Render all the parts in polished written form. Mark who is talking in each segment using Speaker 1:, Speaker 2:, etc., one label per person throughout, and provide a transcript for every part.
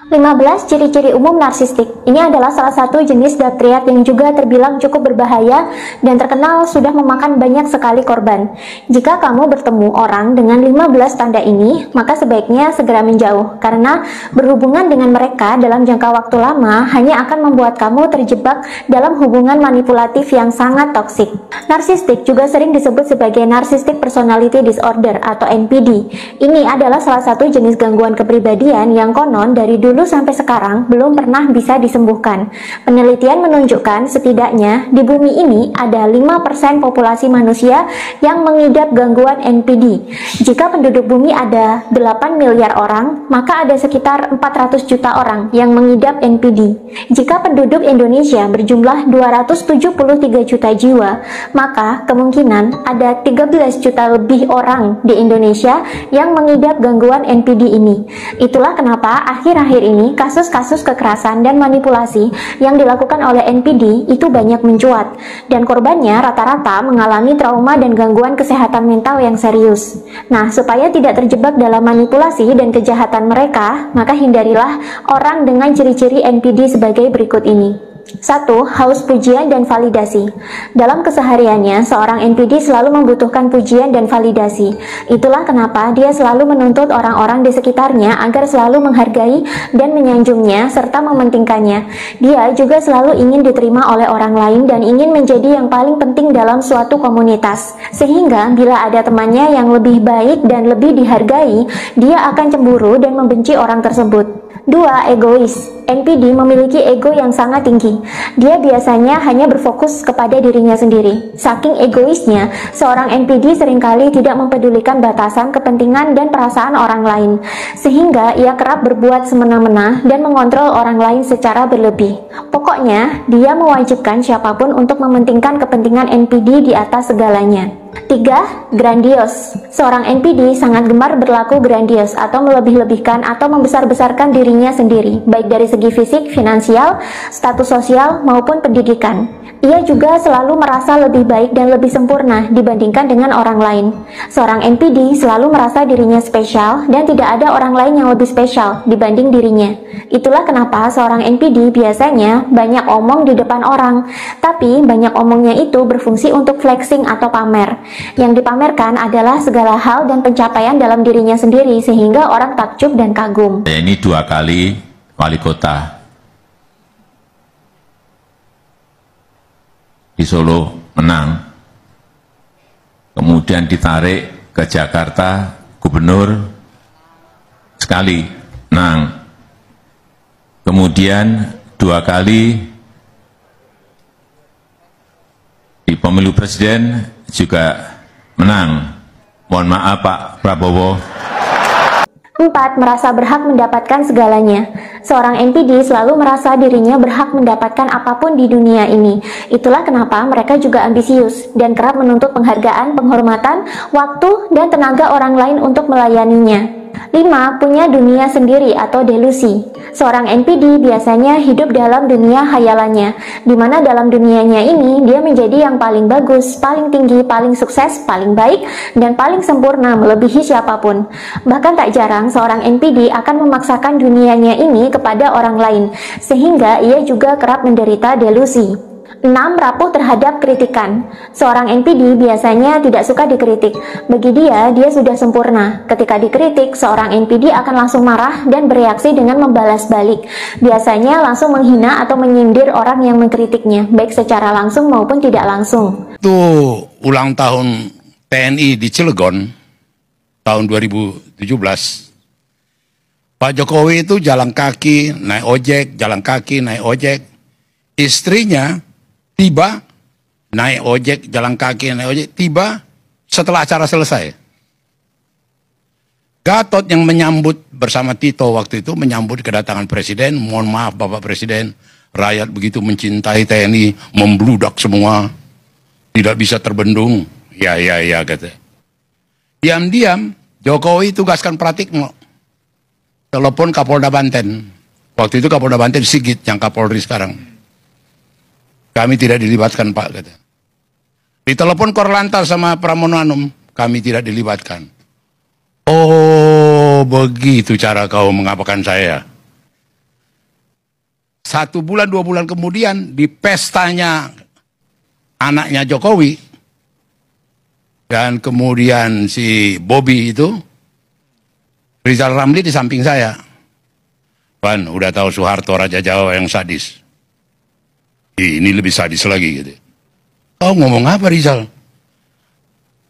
Speaker 1: 15 ciri-ciri umum narsistik. Ini adalah salah satu jenis dark triad yang juga terbilang cukup berbahaya dan terkenal sudah memakan banyak sekali korban. Jika kamu bertemu orang dengan 15 tanda ini, maka sebaiknya segera menjauh, karena berhubungan dengan mereka dalam jangka waktu lama hanya akan membuat kamu terjebak dalam hubungan manipulatif yang sangat toksik. Narsistik juga sering disebut sebagai Narcissistic Personality Disorder atau NPD. Ini adalah salah satu jenis gangguan kepribadian yang konon dari dulu sampai sekarang belum pernah bisa disembuhkan. Penelitian menunjukkan setidaknya di bumi ini ada 5% populasi manusia yang mengidap gangguan NPD. Jika penduduk bumi ada 8 miliar orang, maka ada sekitar 400 juta orang yang mengidap NPD. Jika penduduk Indonesia berjumlah 273 juta jiwa, maka kemungkinan ada 13 juta lebih orang di Indonesia yang mengidap gangguan NPD ini. Itulah kenapa akhir-akhir ini kasus-kasus kekerasan dan manipulasi yang dilakukan oleh NPD itu banyak mencuat, dan korbannya rata-rata mengalami trauma dan gangguan kesehatan mental yang serius. Nah, supaya tidak terjebak dalam manipulasi dan kejahatan mereka, maka hindarilah orang dengan ciri-ciri NPD sebagai berikut ini. 1. Haus pujian dan validasi. Dalam kesehariannya, seorang NPD selalu membutuhkan pujian dan validasi. Itulah kenapa dia selalu menuntut orang-orang di sekitarnya agar selalu menghargai dan menyanjungnya serta mementingkannya. Dia juga selalu ingin diterima oleh orang lain dan ingin menjadi yang paling penting dalam suatu komunitas. Sehingga bila ada temannya yang lebih baik dan lebih dihargai, dia akan cemburu dan membenci orang tersebut. 2. Egois. NPD memiliki ego yang sangat tinggi. Dia biasanya hanya berfokus kepada dirinya sendiri. Saking egoisnya, seorang NPD seringkali tidak mempedulikan batasan, kepentingan, dan perasaan orang lain, sehingga ia kerap berbuat semena-mena dan mengontrol orang lain secara berlebih. Pokoknya, dia mewajibkan siapapun untuk mementingkan kepentingan NPD di atas segalanya. 3. Grandios. Seorang NPD sangat gemar berlaku grandios atau melebih-lebihkan atau membesar-besarkan dirinya sendiri, baik dari segi fisik, finansial, status sosial, maupun pendidikan. Ia juga selalu merasa lebih baik dan lebih sempurna dibandingkan dengan orang lain. Seorang NPD selalu merasa dirinya spesial dan tidak ada orang lain yang lebih spesial dibanding dirinya. Itulah kenapa seorang NPD biasanya banyak omong di depan orang, tapi banyak omongnya itu berfungsi untuk flexing atau pamer. Yang dipamerkan adalah segala hal dan pencapaian dalam dirinya sendiri sehingga orang takjub dan kagum.
Speaker 2: Ini 2 kali wali kota di Solo menang, kemudian ditarik ke Jakarta gubernur sekali menang, kemudian 2 kali di pemilu presiden juga menang. Mohon maaf Pak Prabowo.
Speaker 1: 4. Merasa berhak mendapatkan segalanya. Seorang NPD selalu merasa dirinya berhak mendapatkan apapun di dunia ini. Itulah kenapa mereka juga ambisius dan kerap menuntut penghargaan, penghormatan, waktu, dan tenaga orang lain untuk melayaninya. 5. Punya dunia sendiri atau delusi. Seorang NPD biasanya hidup dalam dunia hayalannya, di mana dalam dunianya ini dia menjadi yang paling bagus, paling tinggi, paling sukses, paling baik, dan paling sempurna melebihi siapapun. Bahkan tak jarang seorang NPD akan memaksakan dunianya ini kepada orang lain, sehingga ia juga kerap menderita delusi. 6. Rapuh terhadap kritikan. Seorang NPD biasanya tidak suka dikritik. Bagi dia, dia sudah sempurna. Ketika dikritik, seorang NPD akan langsung marah dan bereaksi dengan membalas balik. Biasanya langsung menghina atau menyindir orang yang mengkritiknya, baik secara langsung maupun tidak langsung.
Speaker 3: Itu ulang tahun TNI di Cilegon, tahun 2017. Pak Jokowi itu jalan kaki, naik ojek, jalan kaki, naik ojek. Istrinya tiba, naik ojek, jalan kaki, naik ojek, tiba setelah acara selesai. Gatot yang menyambut bersama Tito waktu itu, menyambut kedatangan Presiden, mohon maaf Bapak Presiden, rakyat begitu mencintai TNI, membludak semua, tidak bisa terbendung. Ya, kata. Diam-diam, Jokowi tugaskan Pratikno, telepon Kapolda Banten. Waktu itu Kapolda Banten Sigit, yang Kapolri sekarang. Kami tidak dilibatkan Pak, kata. Ditelepon Korlantas sama Pramono Anum, kami tidak dilibatkan. Oh, begitu cara kau mengapakan saya. 1 bulan 2 bulan kemudian di pestanya anaknya Jokowi dan kemudian si Bobby itu, Rizal Ramli di samping saya. Pan, udah tahu Soeharto Raja Jawa yang sadis. Ini lebih sadis lagi gitu. Kau ngomong apa Rizal?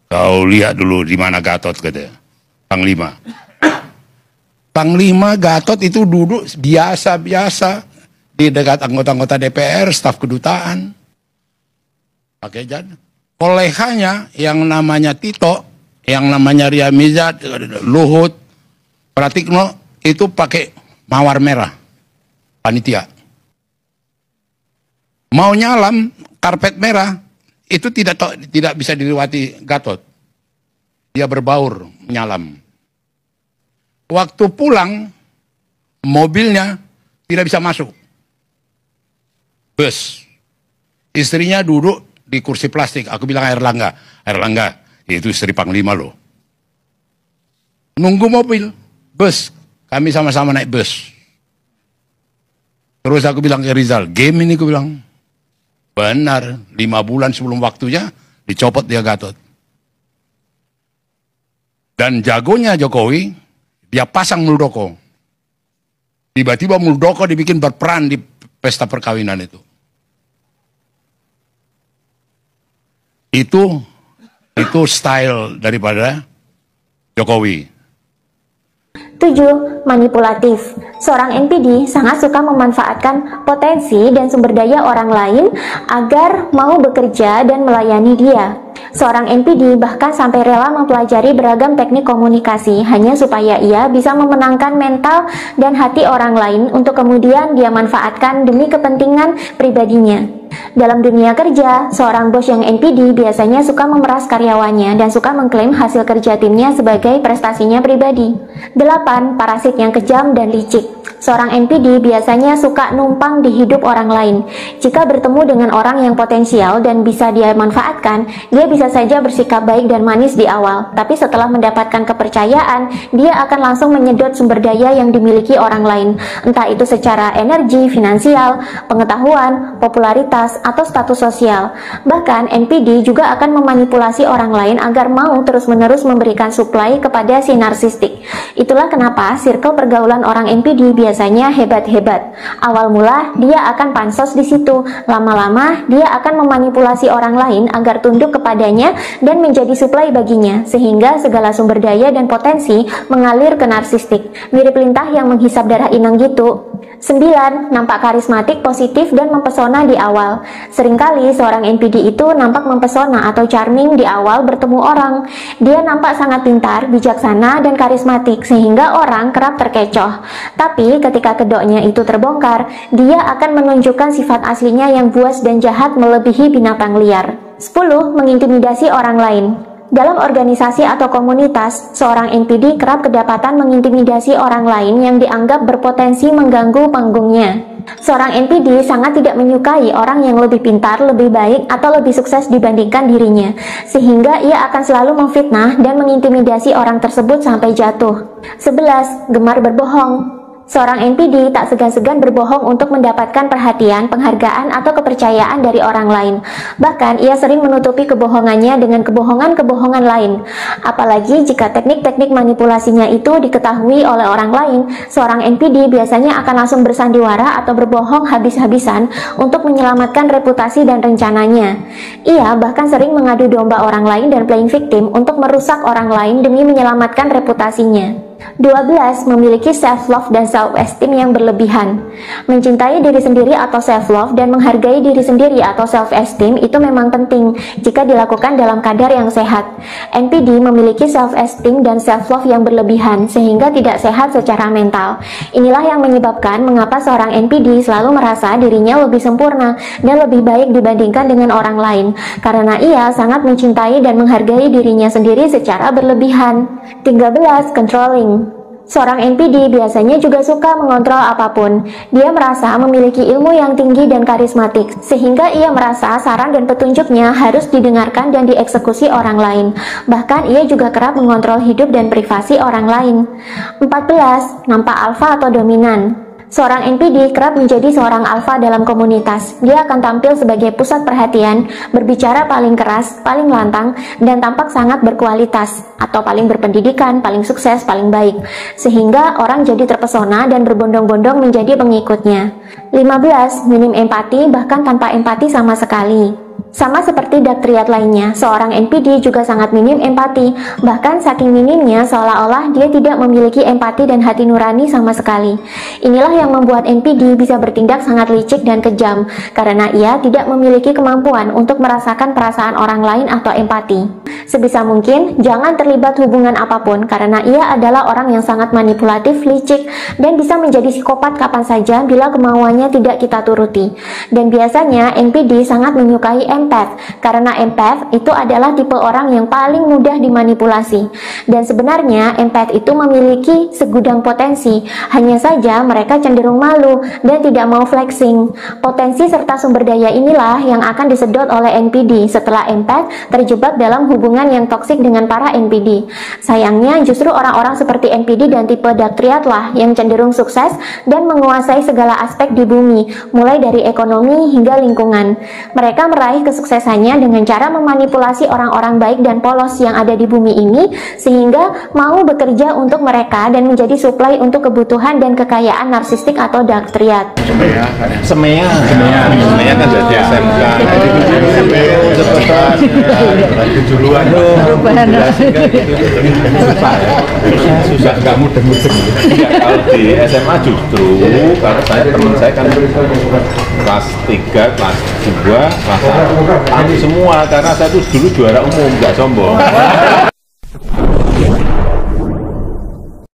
Speaker 3: Kau lihat dulu di mana Gatot katanya. Panglima. Panglima Gatot itu duduk biasa-biasa di dekat anggota-anggota DPR, staf kedutaan. Pakai jad. Koleganya yang namanya Tito, yang namanya Ria Mizat, Luhut, Pratikno itu pakai mawar merah, panitia. Mau nyalam karpet merah itu tidak bisa dilewati Gatot. Dia berbaur nyalam. Waktu pulang mobilnya tidak bisa masuk. Bus. Istrinya duduk di kursi plastik. Aku bilang Airlangga, itu istri Panglima loh. Nunggu mobil, bus. Kami sama-sama naik bus. Terus aku bilang ke Rizal, game ini aku bilang. Benar, 5 bulan sebelum waktunya dicopot dia Gatot. Dan jagonya Jokowi, dia pasang Muldoko. Tiba-tiba Muldoko dibikin berperan di pesta perkawinan itu. Itu style daripada Jokowi.
Speaker 1: 7. Manipulatif. Seorang NPD sangat suka memanfaatkan potensi dan sumber daya orang lain agar mau bekerja dan melayani dia. Seorang NPD bahkan sampai rela mempelajari beragam teknik komunikasi hanya supaya ia bisa memenangkan mental dan hati orang lain untuk kemudian dia manfaatkan demi kepentingan pribadinya. Dalam dunia kerja, seorang bos yang NPD biasanya suka memeras karyawannya dan suka mengklaim hasil kerja timnya sebagai prestasinya pribadi. 8. Parasit yang kejam dan licik. Seorang NPD biasanya suka numpang di hidup orang lain. Jika bertemu dengan orang yang potensial dan bisa dia manfaatkan, dia bisa saja bersikap baik dan manis di awal. Tapi setelah mendapatkan kepercayaan, dia akan langsung menyedot sumber daya yang dimiliki orang lain. Entah itu secara energi, finansial, pengetahuan, popularitas, atau status sosial. Bahkan NPD juga akan memanipulasi orang lain agar mau terus-menerus memberikan suplai kepada si narsistik. Itulah kenapa circle pergaulan orang NPD biasanya hebat-hebat. Awal mula dia akan pansos di situ, lama-lama dia akan memanipulasi orang lain agar tunduk kepadanya dan menjadi suplai baginya, sehingga segala sumber daya dan potensi mengalir ke narsistik. Mirip lintah yang menghisap darah inang gitu. 9. Nampak karismatik, positif, dan mempesona di awal. Seringkali seorang NPD itu nampak mempesona atau charming di awal bertemu orang. Dia nampak sangat pintar, bijaksana, dan karismatik sehingga orang kerap terkecoh. Tapi ketika kedoknya itu terbongkar, dia akan menunjukkan sifat aslinya yang buas dan jahat melebihi binatang liar. 10. Mengintimidasi orang lain. Dalam organisasi atau komunitas, seorang NPD kerap kedapatan mengintimidasi orang lain yang dianggap berpotensi mengganggu panggungnya. Seorang NPD sangat tidak menyukai orang yang lebih pintar, lebih baik, atau lebih sukses dibandingkan dirinya, sehingga ia akan selalu memfitnah dan mengintimidasi orang tersebut sampai jatuh. 11. Gemar berbohong. Seorang NPD tak segan-segan berbohong untuk mendapatkan perhatian, penghargaan, atau kepercayaan dari orang lain. Bahkan, ia sering menutupi kebohongannya dengan kebohongan-kebohongan lain. Apalagi jika teknik-teknik manipulasinya itu diketahui oleh orang lain, seorang NPD biasanya akan langsung bersandiwara atau berbohong habis-habisan untuk menyelamatkan reputasi dan rencananya. Ia bahkan sering mengadu domba orang lain dan playing victim untuk merusak orang lain demi menyelamatkan reputasinya. 12. Memiliki self-love dan self-esteem yang berlebihan. Mencintai diri sendiri atau self-love dan menghargai diri sendiri atau self-esteem itu memang penting jika dilakukan dalam kadar yang sehat. NPD memiliki self-esteem dan self-love yang berlebihan sehingga tidak sehat secara mental. Inilah yang menyebabkan mengapa seorang NPD selalu merasa dirinya lebih sempurna dan lebih baik dibandingkan dengan orang lain, karena ia sangat mencintai dan menghargai dirinya sendiri secara berlebihan. 13. Controlling. Seorang NPD biasanya juga suka mengontrol apapun. Dia merasa memiliki ilmu yang tinggi dan karismatik, sehingga ia merasa saran dan petunjuknya harus didengarkan dan dieksekusi orang lain. Bahkan ia juga kerap mengontrol hidup dan privasi orang lain. 14. Nampak alfa atau dominan. Seorang NPD kerap menjadi seorang alfa dalam komunitas. Dia akan tampil sebagai pusat perhatian, berbicara paling keras, paling lantang, dan tampak sangat berkualitas, atau paling berpendidikan, paling sukses, paling baik. Sehingga orang jadi terpesona dan berbondong-bondong menjadi pengikutnya. 15. Minim empati, bahkan tanpa empati sama sekali. Sama seperti daktriat lainnya, seorang NPD juga sangat minim empati, bahkan saking minimnya seolah-olah dia tidak memiliki empati dan hati nurani sama sekali. Inilah yang membuat NPD bisa bertindak sangat licik dan kejam, karena ia tidak memiliki kemampuan untuk merasakan perasaan orang lain atau empati. Sebisa mungkin, jangan terlibat hubungan apapun, karena ia adalah orang yang sangat manipulatif, licik, dan bisa menjadi psikopat kapan saja bila kemauannya tidak kita turuti. Dan biasanya NPD sangat menyukai empath, karena empath itu adalah tipe orang yang paling mudah dimanipulasi. Dan sebenarnya empath itu memiliki segudang potensi, hanya saja mereka cenderung malu dan tidak mau flexing. Potensi serta sumber daya inilah yang akan disedot oleh NPD setelah empath terjebak dalam hubungan yang toksik dengan para NPD. Sayangnya justru orang-orang seperti NPD dan tipe daktriat lah yang cenderung sukses dan menguasai segala aspek di bumi, mulai dari ekonomi hingga lingkungan. Mereka meraih kesuksesannya dengan cara memanipulasi orang-orang baik dan polos yang ada di bumi ini, sehingga mau bekerja untuk mereka dan menjadi suplai untuk kebutuhan dan kekayaan narsistik atau daktriat.
Speaker 4: Semea kan jadi SMK. Susah, nggak mudah-mudah. Kalau di SMA justru, karena teman saya kan kelas 3, kelas 2, kelas 1, semua, karena saya tuh dulu juara umum, nggak sombong.